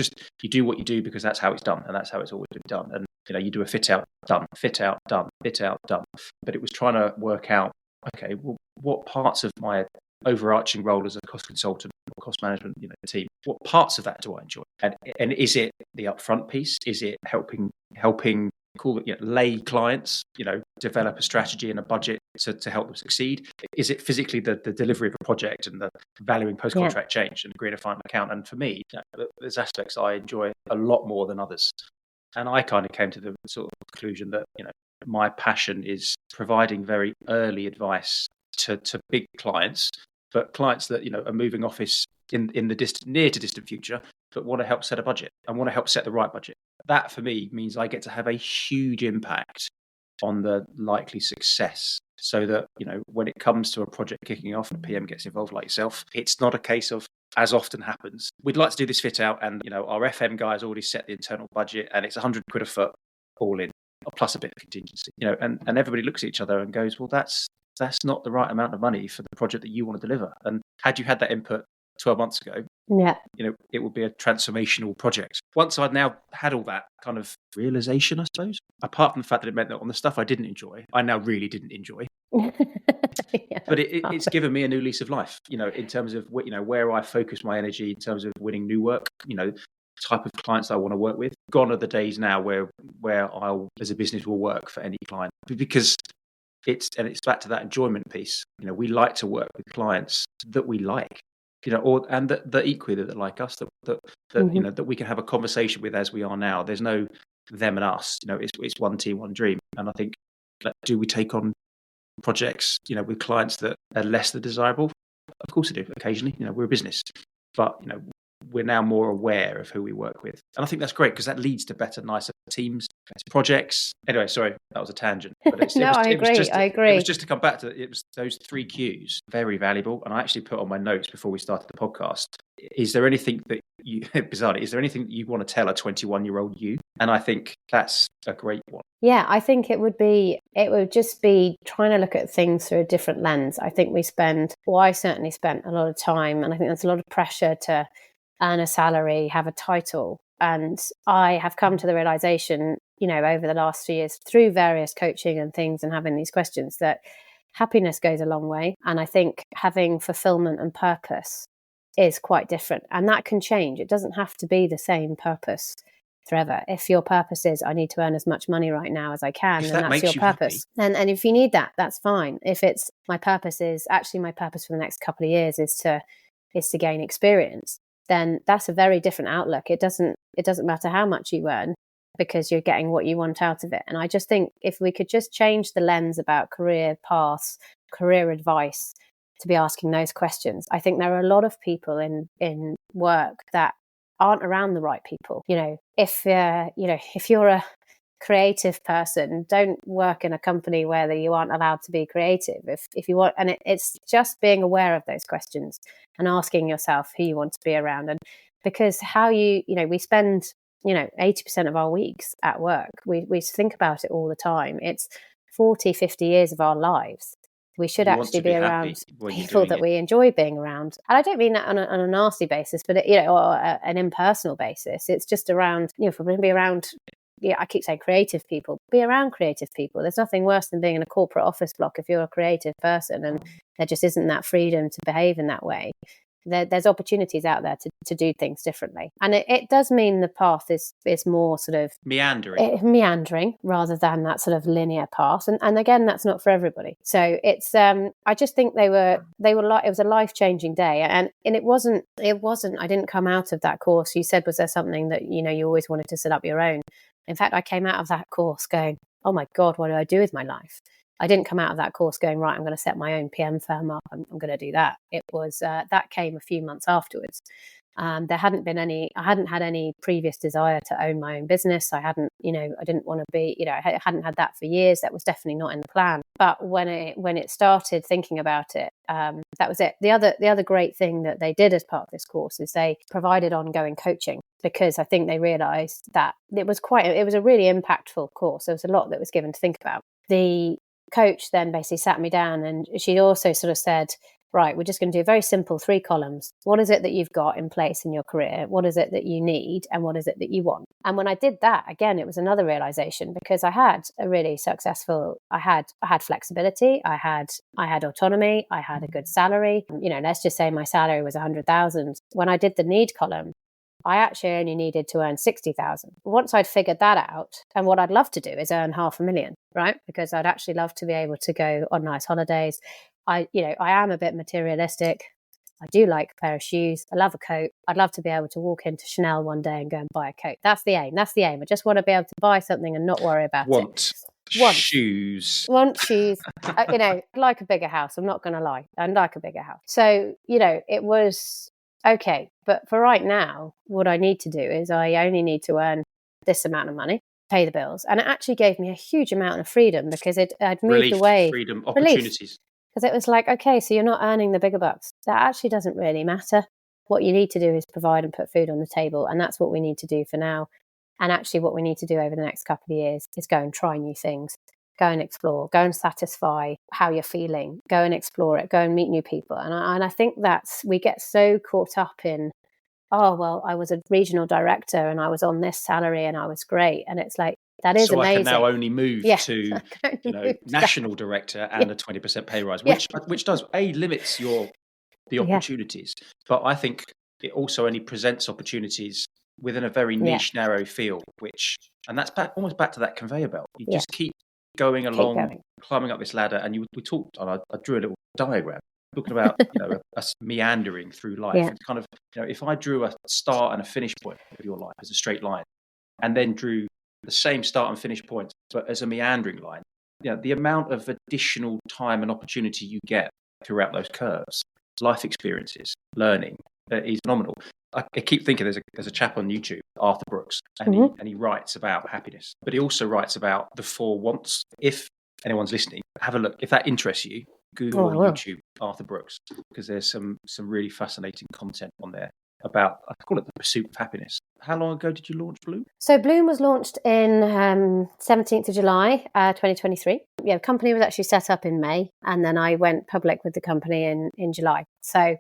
do what you do because that's how it's done, and that's how it's always been done. And you do a fit out, done, fit out, done, fit out, done. But it was trying to work out, okay, well, what parts of my overarching role as a cost consultant or cost management team, what parts of that do I enjoy? And is it the upfront piece? Is it helping lay clients, develop a strategy and a budget to help them succeed? Is it physically the delivery of a project and the valuing post-contract change and agreeing a final account? And for me, there's aspects I enjoy a lot more than others. And I kind of came to the sort of conclusion that, my passion is providing very early advice to big clients, but clients that, are moving office in the near to distant future, but want to help set a budget and want to help set the right budget. That for me means I get to have a huge impact on the likely success, so that, when it comes to a project kicking off and a PM gets involved like yourself, it's not a case of, as often happens, we'd like to do this fit out and, our FM guy has already set the internal budget and it's 100 quid a foot all in, plus a bit of contingency, and everybody looks at each other and goes, well, that's not the right amount of money for the project that you want to deliver. And had you had that input 12 months ago, Yeah. it would be a transformational project. Once I'd now had all that kind of realization, I suppose, apart from the fact that it meant that on the stuff I didn't enjoy, I now really didn't enjoy. Yeah, But it's given me a new lease of life, in terms of where I focus my energy, in terms of winning new work, type of clients I want to work with. Gone are the days now where I'll, as a business, will work for any client, because it's back to that enjoyment piece. We like to work with clients that we like, and that equally that like us, that that we can have a conversation with as we are now. There's no them and us. It's one team, one dream. And I think, do we take on projects, with clients that are less than desirable? Of course we do. Occasionally, we're a business, but we're now more aware of who we work with, and I think that's great, because that leads to better, nicer teams, better projects. Anyway, sorry, that was a tangent. But I agree. It was just to come back to it. Was those 3 Qs very valuable? And I actually put on my notes before we started the podcast. Is there anything that you bizarrely? Is there anything that you want to tell a 21-year-old you? And I think that's a great one. Yeah, I think it would just be trying to look at things through a different lens. I think I certainly spent a lot of time, and I think there's a lot of pressure to earn a salary, have a title. And I have come to the realization, over the last few years, through various coaching and things and having these questions, that happiness goes a long way. And I think having fulfillment and purpose is quite different. And that can change. It doesn't have to be the same purpose forever. If your purpose is, I need to earn as much money right now as I can, then that's your purpose. And if you need that, that's fine. If it's, my purpose for the next couple of years is to gain experience, then that's a very different outlook. It doesn't matter how much you earn, because you're getting what you want out of it. And I just think if we could just change the lens about career paths, career advice, to be asking those questions. I think there are a lot of people in work that aren't around the right people. If you're a creative person, don't work in a company where you aren't allowed to be creative. If you want, and it's just being aware of those questions and asking yourself who you want to be around. And because we spend 80% of our weeks at work. We think about it all the time. It's 40, 50 years of our lives. We should actually be around people that we enjoy being around. And I don't mean that on a nasty basis, but or an impersonal basis. It's just around, if we're going to be around, I keep saying creative people, be around creative people. There's nothing worse than being in a corporate office block if you're a creative person and there just isn't that freedom to behave in that way. There's opportunities out there to do things differently. And it does mean the path is more sort of meandering rather than that sort of linear path. And again, that's not for everybody. So it's I just think they were like, it was a life-changing day. And it wasn't, I didn't come out of that course. You said, was there something that, you always wanted to set up your own? In fact, I came out of that course going, oh my God, what do I do with my life? I didn't come out of that course going, right, I'm going to set my own PM firm up. I'm going to do that. It was, that came a few months afterwards. I hadn't had any previous desire to own my own business. I didn't want to be, I hadn't had that for years. That was definitely not in the plan. But when it started thinking about it, that was it. The other great thing that they did as part of this course is they provided ongoing coaching, because I think they realized that it was a really impactful course. There was a lot that was given to think about. The coach then basically sat me down, and she also sort of said, right, we're just going to do a very simple 3 columns. What is it that you've got in place in your career? What is it that you need? And what is it that you want? And when I did that, again, it was another realization, because I had a really successful, I had flexibility, I had autonomy, I had a good salary. Let's just say my salary was 100,000. When I did the need column, I actually only needed to earn 60,000. Once I'd figured that out, and what I'd love to do is earn 500,000, right? Because I'd actually love to be able to go on nice holidays. I am a bit materialistic. I do like a pair of shoes. I love a coat. I'd love to be able to walk into Chanel one day and go and buy a coat. That's the aim. I just want to be able to buy something and not worry about it. Shoes. Want shoes. I'd like a bigger house. I'm not going to lie. I'd like a bigger house. So, it was okay. But for right now, what I need to do is I only need to earn this amount of money, pay the bills. And it actually gave me a huge amount of freedom, because I'd moved away. Freedom, opportunities. Because it was like, okay, so you're not earning the bigger bucks. That actually doesn't really matter. What you need to do is provide and put food on the table. And that's what we need to do for now. And actually what we need to do over the next couple of years is go and try new things. go and explore, go and satisfy how you're feeling, go and explore it, go and meet new people. And I think we get so caught up in, oh, well, I was a regional director and I was on this salary and I was great. And it's like, that is so amazing. I can now only move to national director and a 20% pay rise, which does limits the opportunities, but I think it also only presents opportunities within a very niche, narrow field. And that's almost back to that conveyor belt. You just keep going along, climbing up this ladder. And we talked, and I drew a little diagram talking about us meandering through life. It's kind of, if I drew a start and a finish point of your life as a straight line, and then drew the same start and finish points, but as a meandering line, the amount of additional time and opportunity you get throughout those curves, life experiences, learning, is phenomenal. I keep thinking there's a chap on YouTube, Arthur Brooks, and he writes about happiness, but he also writes about the 4 wants. If anyone's listening, have a look. If that interests you, Google on YouTube Arthur Brooks, because there's some really fascinating content on there about, I call it the pursuit of happiness. How long ago did you launch Bloom? So Bloom was launched in 17th of July, 2023. The company was actually set up in May, and then I went public with the company in July. So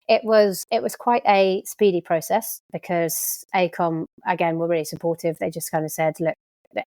it was quite a speedy process, because AECOM, again, were really supportive. They just kind of said, look,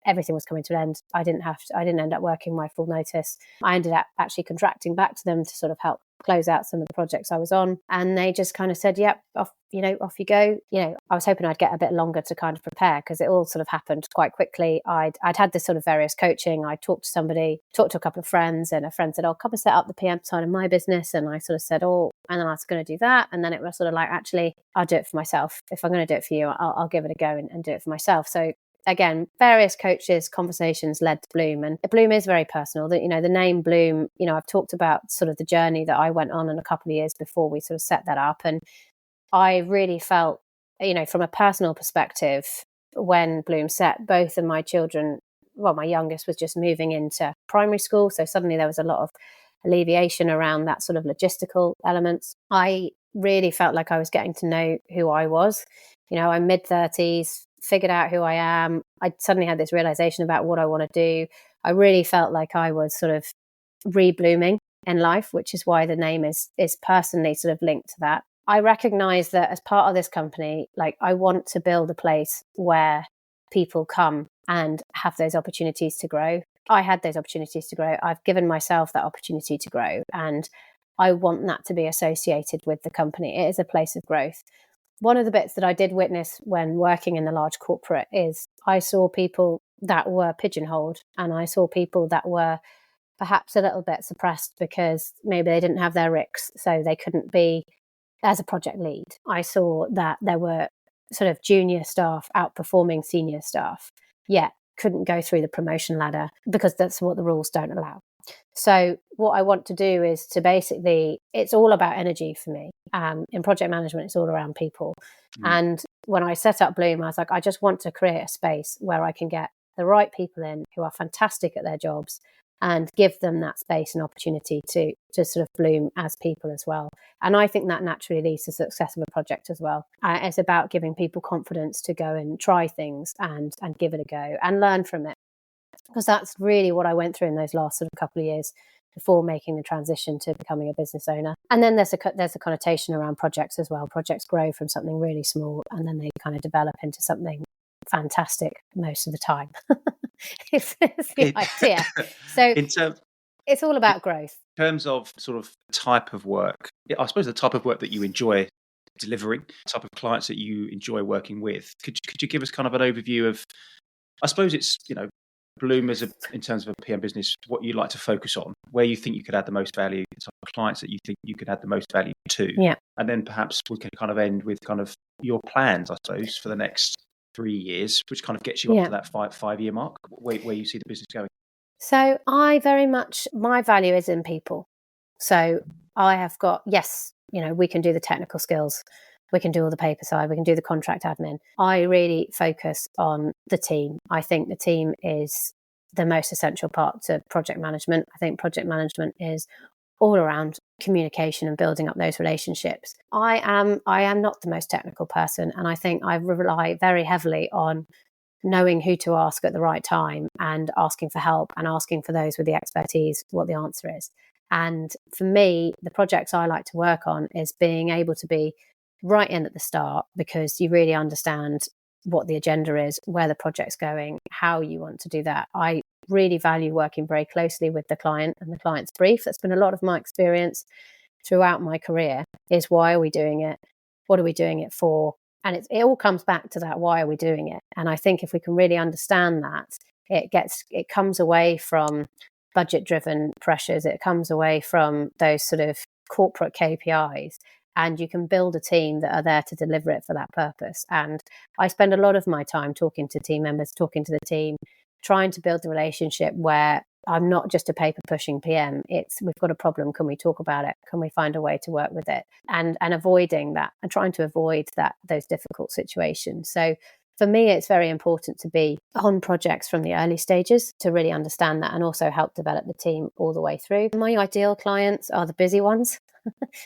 everything was coming to an end. I didn't end up working my full notice. I ended up actually contracting back to them to sort of help close out some of the projects I was on. And they just kind of said, yep, off you go. I was hoping I'd get a bit longer to kind of prepare, because it all sort of happened quite quickly. I'd had this sort of various coaching. I talked to a couple of friends, and a friend said, oh, come and set up the PM side of my business. And I sort of said, oh, and then I was going to do that. And then it was sort of like, actually, I'll do it for myself. If I'm going to do it for you, I'll give it a go and do it for myself. So again, various coaches, conversations led to Bloom, and Bloom is very personal. The name Bloom, I've talked about sort of the journey that I went on in a couple of years before we sort of set that up. And I really felt, from a personal perspective, when Bloom set, both of my children, well, my youngest was just moving into primary school. So suddenly there was a lot of alleviation around that sort of logistical elements. I really felt like I was getting to know who I was. I'm mid-30s, figured out who I am. I suddenly had this realization about what I want to do. I really felt like I was sort of reblooming in life, which is why the name is personally sort of linked to that. I recognize that as part of this company, like, I want to build a place where people come and have those opportunities to grow. I had those opportunities to grow. I've given myself that opportunity to grow, and I want that to be associated with the company. It is a place of growth. One of the bits that I did witness when working in the large corporate is I saw people that were pigeonholed, and I saw people that were perhaps a little bit suppressed because maybe they didn't have their RICS, so they couldn't be as a project lead. I saw that there were sort of junior staff outperforming senior staff, yet couldn't go through the promotion ladder because that's what the rules don't allow. So what I want to do is to basically, it's all about energy for me. In project management, it's all around people. And when I set up Bloom, I was like, I just want to create a space where I can get the right people in who are fantastic at their jobs, and give them that space and opportunity to sort of bloom as people as well. And I think that naturally leads to success of a project as well. It's about giving people confidence to go and try things and give it a go and learn from it. Because that's really what I went through in those last sort of couple of years before making the transition to becoming a business owner. And then there's a connotation around projects as well. Projects grow from something really small, and then they kind of develop into something fantastic most of the time. it's the idea. So it's all about growth. In terms of sort of type of work, I suppose the type of work that you enjoy delivering, type of clients that you enjoy working with, could you give us kind of an overview of, I suppose it's, Bloom in terms of a PM business, what you like to focus on, where you think you could add the most value, the type of clients that you think you could add the most value to. Yeah. And then perhaps we can kind of end with kind of your plans, I suppose, for the next 3 years, which kind of gets you up to that 5-year mark, where you see the business going. So my value is in people. So I have got, yes, we can do the technical skills. We can do all the paper side. We can do the contract admin. I really focus on the team. I think the team is the most essential part to project management. I think project management is all around communication and building up those relationships. I am not the most technical person, and I think I rely very heavily on knowing who to ask at the right time and asking for help and asking for those with the expertise what the answer is. And for me, the projects I like to work on is being able to be right in at the start, because you really understand what the agenda is, where the project's going, how you want to do that. I really value working very closely with the client and the client's brief. That's been a lot of my experience throughout my career, is why are we doing it? What are we doing it for? And it all comes back to that, why are we doing it? And I think if we can really understand that, it comes away from budget-driven pressures. It comes away from those sort of corporate KPIs, and you can build a team that are there to deliver it for that purpose. And I spend a lot of my time talking to team members, talking to the team, trying to build a relationship where I'm not just a paper pushing PM. It's, we've got a problem. Can we talk about it? Can we find a way to work with it? And avoiding that, and trying to avoid those difficult situations. So for me, it's very important to be on projects from the early stages to really understand that, and also help develop the team all the way through. My ideal clients are the busy ones.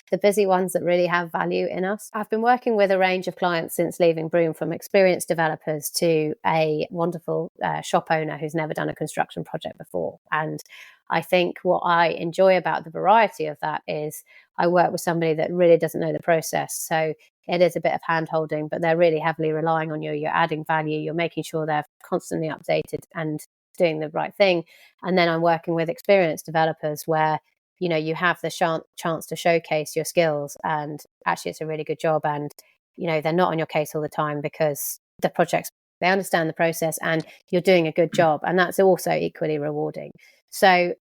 The busy ones that really have value in us. I've been working with a range of clients since leaving Broome, from experienced developers to a wonderful shop owner who's never done a construction project before. And I think what I enjoy about the variety of that is I work with somebody that really doesn't know the process. So it is a bit of hand-holding, but they're really heavily relying on you. You're adding value. You're making sure they're constantly updated and doing the right thing. And then I'm working with experienced developers where you have the chance to showcase your skills, and actually it's a really good job, and they're not on your case all the time, because the projects, they understand the process and you're doing a good job, and that's also equally rewarding. So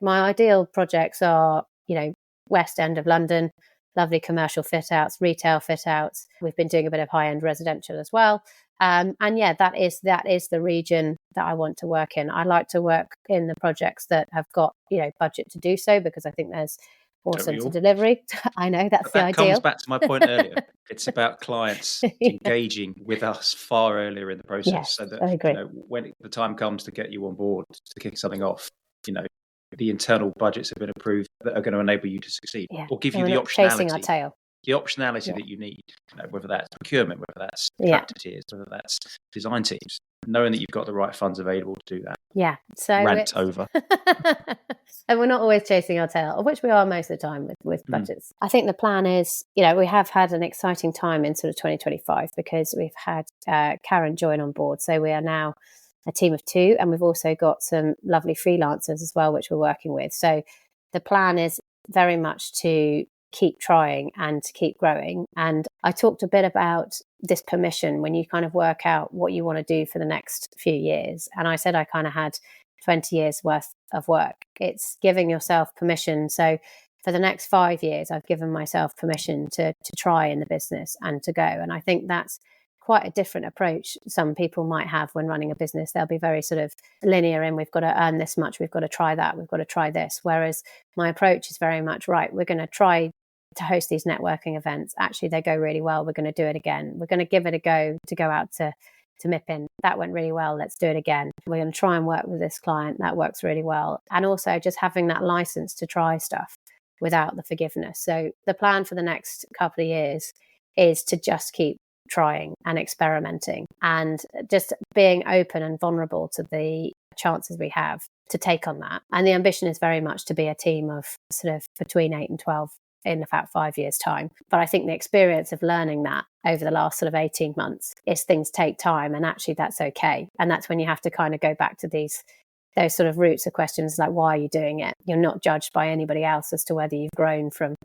my ideal projects are West End of London, lovely commercial fit outs, retail fit outs. We've been doing a bit of high end residential as well. And yeah, that is the region that I want to work in. I like to work in the projects that have got budget to do so, because I think there's awesome to delivery. I know that's the ideal. That comes back to my point earlier. It's about clients engaging with us far earlier in the process, yes, so that I agree. When the time comes to get you on board to kick something off, the internal budgets have been approved that are going to enable you to succeed, or give you the optionality. Chasing our tail. The optionality that you need, whether that's procurement, whether that's contractor tiers, whether that's design teams, knowing that you've got the right funds available to do that. Yeah. So rant over. And we're not always chasing our tail, of which we are most of the time with budgets. I think the plan is, we have had an exciting time in sort of 2025, because we've had Karen join on board. So we are now a team of 2, and we've also got some lovely freelancers as well, which we're working with. So the plan is very much to keep trying and to keep growing. And I talked a bit about this permission when you kind of work out what you want to do for the next few years. And I said I kind of had 20 years worth of work. It's giving yourself permission. So for the next 5 years, I've given myself permission to try in the business and to go. And I think that's quite a different approach some people might have when running a business. They'll be very sort of linear in, we've got to earn this much, we've got to try that, we've got to try this. Whereas my approach is very much, right, we're going to try to host these networking events. Actually, they go really well. We're going to do it again. We're going to give it a go to go out to MIPIN. That went really well. Let's do it again. We're going to try and work with this client. That works really well. And also just having that license to try stuff without the forgiveness. So the plan for the next couple of years is to just keep trying and experimenting, and just being open and vulnerable to the chances we have to take on that. And the ambition is very much to be a team of sort of between 8 and 12 in about 5 years' time. But I think the experience of learning that over the last sort of 18 months is things take time, and actually that's okay. And that's when you have to kind of go back to those sort of roots of questions like, why are you doing it? You're not judged by anybody else as to whether you've grown from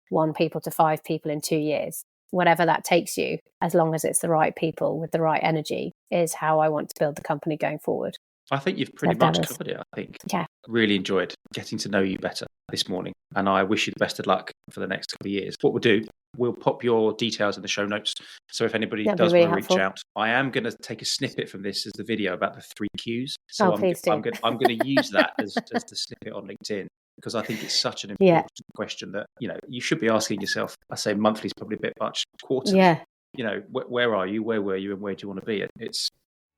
1 people to 5 people in 2 years. Whatever that takes you, as long as it's the right people with the right energy, is how I want to build the company going forward. I think you've pretty much covered it, I think. Yeah. Really enjoyed getting to know you better this morning, and I wish you the best of luck for the next couple of years. What we'll do, we'll pop your details in the show notes, so if anybody does want to reach out. I am going to take a snippet from this as the video about the 3 Qs. So I'm going to use that as the snippet on LinkedIn, because I think it's such an important question that, you should be asking yourself. I say monthly is probably a bit much, quarterly. Yeah. Where are you? Where were you? And where do you want to be? It's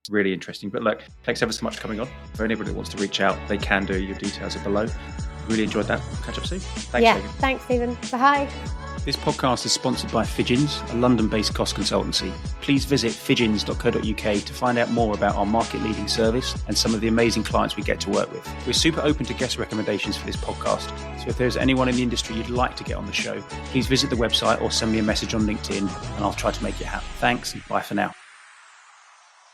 really interesting. But look, thanks ever so much for coming on. For anybody that wants to reach out, they can do. Your details are below. Really enjoyed that. Catch up soon. Thanks, Stephen. Thanks, Stephen. Bye. This podcast is sponsored by Fidgins, a London-based cost consultancy. Please visit fidgins.co.uk to find out more about our market-leading service and some of the amazing clients we get to work with. We're super open to guest recommendations for this podcast, so if there's anyone in the industry you'd like to get on the show, please visit the website or send me a message on LinkedIn and I'll try to make it happen. Thanks and bye for now.